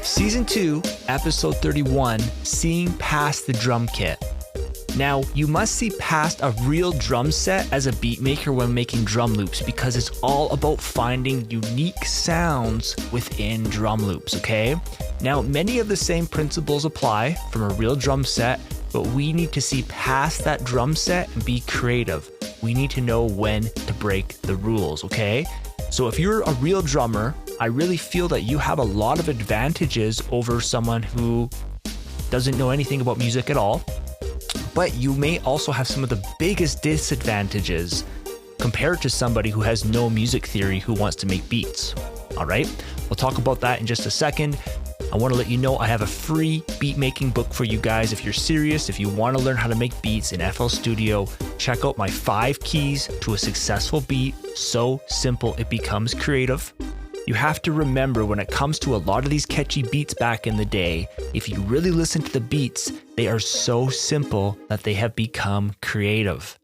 Season 2, Episode 31, Seeing Past the Drum Kit. Now, you must see past a real drum set as a beat maker when making drum loops because it's all about finding unique sounds within drum loops, okay? Now, many of the same principles apply from a real drum set, but we need to see past that drum set and be creative. We need to know when to break the rules, okay? So if you're a real drummer, I really feel that you have a lot of advantages over someone who doesn't know anything about music at all. But you may also have some of the biggest disadvantages compared to somebody who has no music theory who wants to make beats. All right, we'll talk about that in just a second. I want to let you know I have a free beat making book for you guys. If you're serious, if you want to learn how to make beats in FL Studio, check out my 5 keys to a successful beat. So simple it becomes creative. You have to remember when it comes to a lot of these catchy beats back in the day, if you really listen to the beats, they are so simple that they have become creative.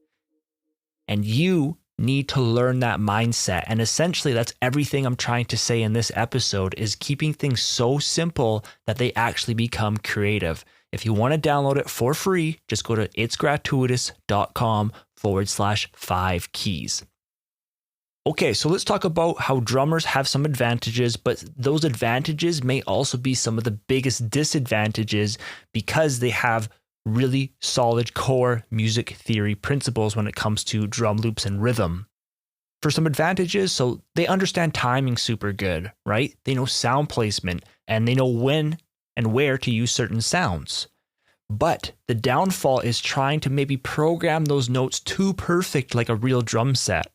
And you need to learn that mindset. And essentially that's everything I'm trying to say in this episode is keeping things so simple that they actually become creative. If you want to download it for free, just go to itsgratuitous.com/5 keys. Okay, so let's talk about how drummers have some advantages, but those advantages may also be some of the biggest disadvantages because they have really solid core music theory principles when it comes to drum loops and rhythm. For some advantages, so they understand timing super good, right? They know sound placement and they know when and where to use certain sounds. But the downfall is trying to maybe program those notes too perfect like a real drum set.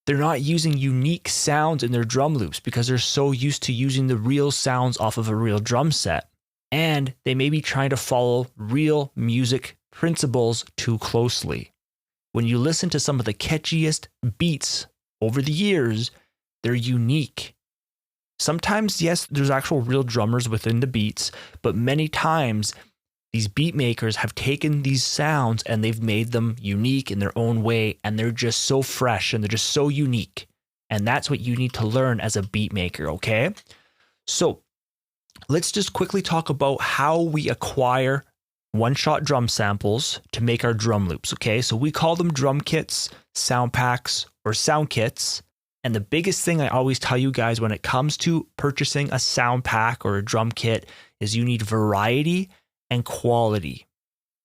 They're not using unique sounds in their drum loops because they're so used to using the real sounds off of a real drum set. And they may be trying to follow real music principles too closely. When you listen to some of the catchiest beats over the years, they're unique. Sometimes, yes, there's actual real drummers within the beats, but many times these beat makers have taken these sounds and they've made them unique in their own way, and they're just so fresh and they're just so unique. And that's what you need to learn as a beat maker, okay? So let's just quickly talk about how we acquire one-shot drum samples to make our drum loops, okay? So we call them drum kits, sound packs, or sound kits. And the biggest thing I always tell you guys when it comes to purchasing a sound pack or a drum kit is you need variety and quality.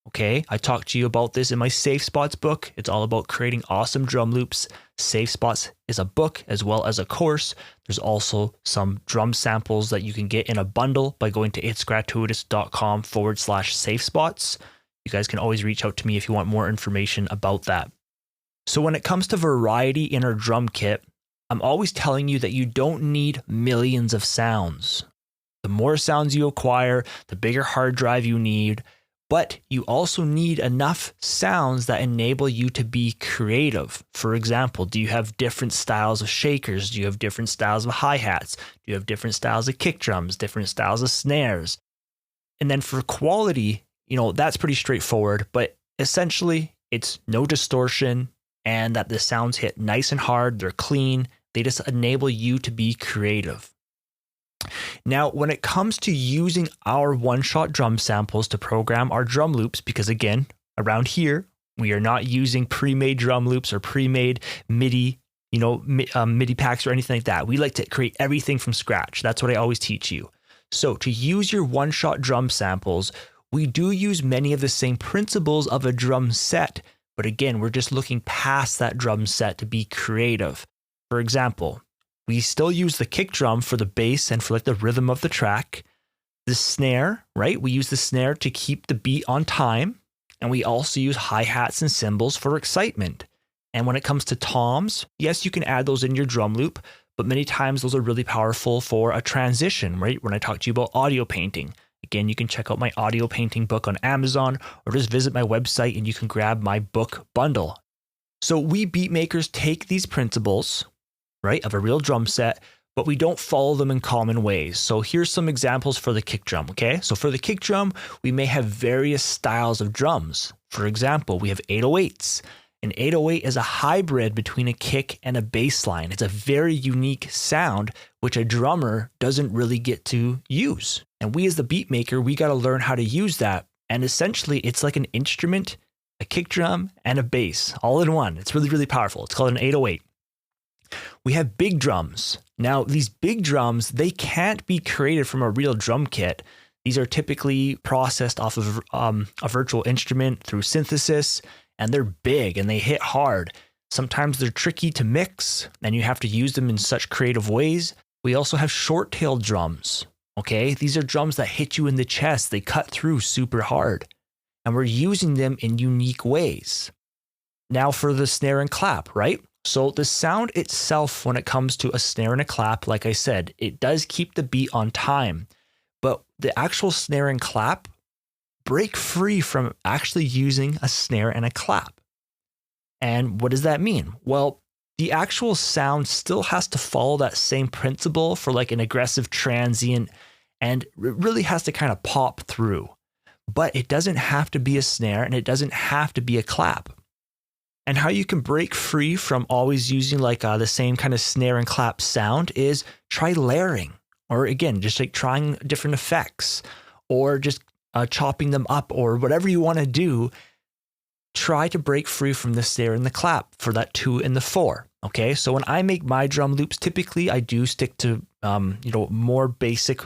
Okay, I talked to you about this in my Safe Spots book. It's all about creating awesome drum loops. Safe Spots is a book as well as a course. There's also some drum samples that you can get in a bundle by going to itsgratuitous.com/safe spots. You guys can always reach out to me if you want more information about that. So when it comes to variety in our drum kit, I'm always telling you that you don't need millions of sounds. The more sounds you acquire, the bigger hard drive you need, but you also need enough sounds that enable you to be creative. For example, do you have different styles of shakers? Do you have different styles of hi-hats? Do you have different styles of kick drums, different styles of snares? And then for quality, that's pretty straightforward, but essentially it's no distortion and that the sounds hit nice and hard, they're clean, they just enable you to be creative. Now, when it comes to using our one-shot drum samples to program our drum loops, because again, around here, we are not using pre-made drum loops or pre-made MIDI, MIDI packs or anything like that. We like to create everything from scratch. That's what I always teach you. So to use your one-shot drum samples, we do use many of the same principles of a drum set, but again, we're just looking past that drum set to be creative. For example, we still use the kick drum for the bass and for like the rhythm of the track. The snare, right? We use the snare to keep the beat on time. And we also use hi-hats and cymbals for excitement. And when it comes to toms, yes, you can add those in your drum loop, but many times those are really powerful for a transition, right? When I talk to you about audio painting, again, you can check out my audio painting book on Amazon or just visit my website and you can grab my book bundle. So we beat makers take these principles, right, of a real drum set, but we don't follow them in common ways. So here's some examples for the kick drum, okay? So for the kick drum, we may have various styles of drums. For example, we have 808s, An 808 is a hybrid between a kick and a bass line. It's a very unique sound, which a drummer doesn't really get to use. And we as the beat maker, we got to learn how to use that. And essentially, it's like an instrument, a kick drum, and a bass all in one. It's really, really powerful. It's called an 808. We have big drums. Now, these big drums, they can't be created from a real drum kit. These are typically processed off of a virtual instrument through synthesis, and they're big and they hit hard. Sometimes they're tricky to mix, and you have to use them in such creative ways. We also have short-tailed drums, okay? These are drums that hit you in the chest. They cut through super hard, and we're using them in unique ways. Now for the snare and clap, right? So the sound itself, when it comes to a snare and a clap, like I said, it does keep the beat on time, but the actual snare and clap break free from actually using a snare and a clap. And what does that mean? Well, the actual sound still has to follow that same principle for like an aggressive transient, and it really has to kind of pop through. But it doesn't have to be a snare and it doesn't have to be a clap. And how you can break free from always using like the same kind of snare and clap sound is try layering, or again, just like trying different effects, or just chopping them up, or whatever you want to do. Try to break free from the snare and the clap for that 2 and the 4. Okay, so when I make my drum loops, typically I do stick to more basic.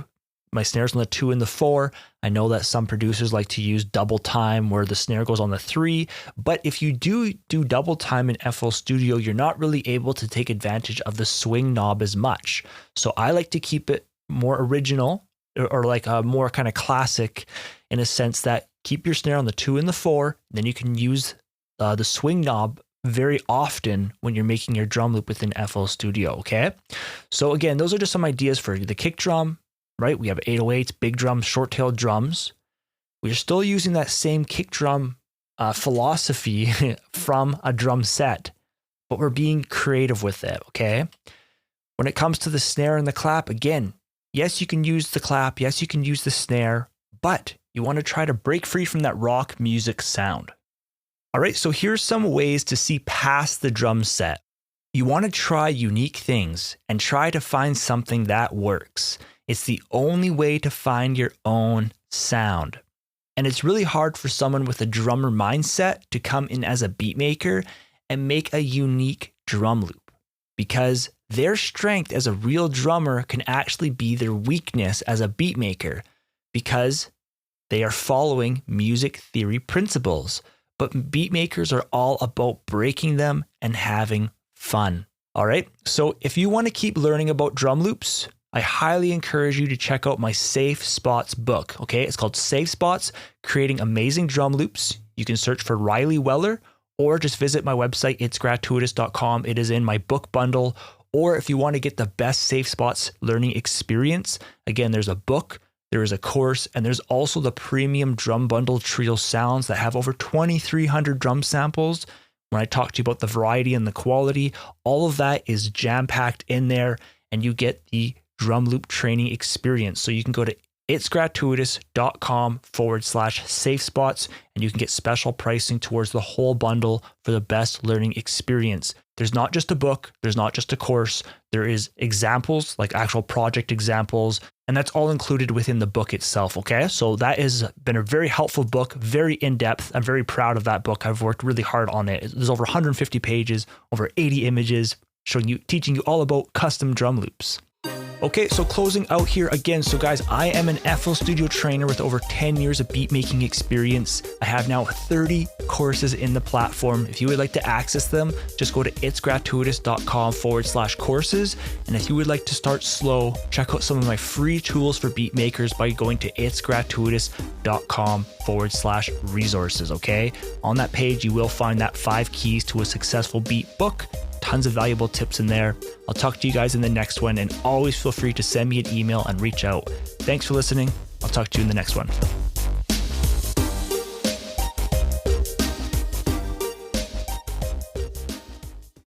My snares on the 2 and the 4. I know that some producers like to use double time where the snare goes on the 3, but if you do double time in FL Studio, you're not really able to take advantage of the swing knob as much. So I like to keep it more original, or like more kind of classic, in a sense that keep your snare on the 2 and the 4, then you can use the swing knob very often when you're making your drum loop within FL Studio, okay? So again, those are just some ideas for the kick drum, right? We have 808s, big drums, short-tailed drums. We're still using that same kick drum philosophy from a drum set, but we're being creative with it, okay? When it comes to the snare and the clap, again, yes, you can use the clap, yes, you can use the snare, but you want to try to break free from that rock music sound. All right, so here's some ways to see past the drum set. You want to try unique things and try to find something that works. It's the only way to find your own sound. And it's really hard for someone with a drummer mindset to come in as a beat maker and make a unique drum loop, because their strength as a real drummer can actually be their weakness as a beat maker, because they are following music theory principles. But beat makers are all about breaking them and having fun. All right. So if you want to keep learning about drum loops, I highly encourage you to check out my Safe Spots book. Okay. It's called Safe Spots, Creating Amazing Drum Loops. You can search for Riley Weller, or just visit my website, itsgratuitous.com. It is in my book bundle. Or if you want to get the best Safe Spots learning experience, again, there's a book, there is a course, and there's also the premium drum bundle Trio Sounds that have over 2,300 drum samples. When I talk to you about the variety and the quality, all of that is jam-packed in there, and you get the drum loop training experience. So you can go to itsgratuitous.com/safe spots, and you can get special pricing towards the whole bundle for the best learning experience. There's not just a book, there's not just a course, there is examples, like actual project examples, and that's all included within the book itself, okay? So that has been a very helpful book, very in-depth. I'm very proud of that book. I've worked really hard on it. There's over 150 pages, over 80 images, teaching you all about custom drum loops. Okay, so closing out here again. So guys, I am an FL Studio trainer with over 10 years of beat making experience. I have now 30 courses in the platform. If you would like to access them, just go to itsgratuitous.com/courses. And if you would like to start slow, check out some of my free tools for beat makers by going to itsgratuitous.com/resources, okay? On that page, you will find that 5 keys to a successful beat book. Tons of valuable tips in there. I'll talk to you guys in the next one, and always feel free to send me an email and reach out. Thanks for listening. I'll talk to you in the next one.